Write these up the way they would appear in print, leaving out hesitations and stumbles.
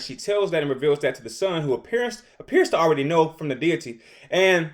She tells that and reveals that to the son, who appears to already know from the deity. And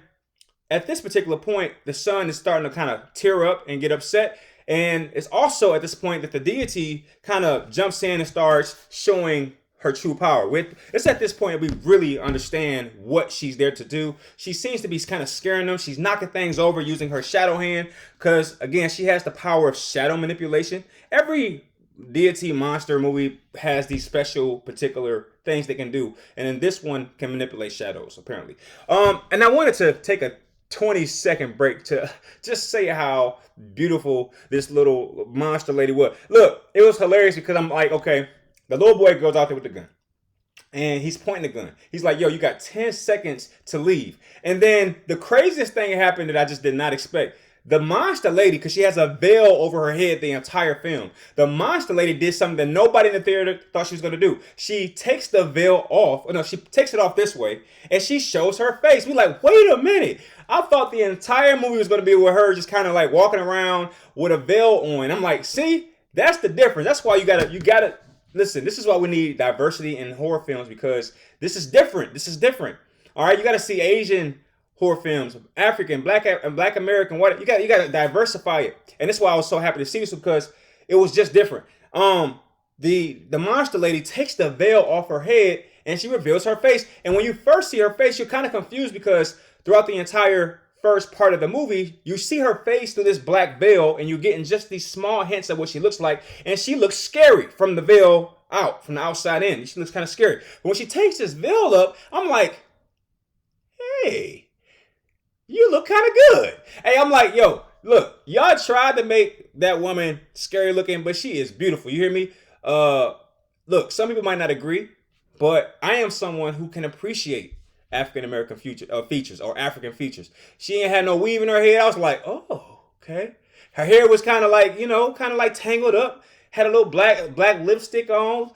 at this particular point, the son is starting to kind of tear up and get upset. And it's also at this point that the deity kind of jumps in and starts showing her true power. It's at this point we really understand what she's there to do. She seems to be kind of scaring them. She's knocking things over using her shadow hand because, again, she has the power of shadow manipulation. Every deity monster movie has these special particular things they can do, and in this one can manipulate shadows apparently. And I wanted to take a 20-second break to just say how beautiful this little monster lady was. Look, it was hilarious because I'm like, okay, the little boy goes out there with the gun and he's pointing the gun. He's like, yo, you got 10 seconds to leave. And then the craziest thing happened that I just did not expect. The monster lady, because she has a veil over her head the entire film, the monster lady did something that nobody in the theater thought she was going to do. She takes the veil off. Or no, she takes it off this way, and she shows her face. We like, wait a minute. I thought the entire movie was going to be with her just kind of like walking around with a veil on. I'm like, see, that's the difference. That's why you gotta listen. This is why we need diversity in horror films, because this is different. This is different. All right, you got to see Asian horror films, African, Black American, what you got to diversify it. And that's why I was so happy to see this, because it was just different. The monster lady takes the veil off her head and she reveals her face. And when you first see her face, you're kind of confused because throughout the entire first part of the movie, you see her face through this black veil and you're getting just these small hints of what she looks like. And she looks scary from the veil out, from the outside in. She looks kind of scary. But when she takes this veil up, I'm like, hey, you look kind of good. Hey, I'm like, yo, look, y'all tried to make that woman scary looking, but she is beautiful. You hear me? Look, some people might not agree, but I am someone who can appreciate African American features or African features. She ain't had no weave in her hair. I was like, oh, okay. Her hair was kind of like, kind of like tangled up. Had a little black lipstick on.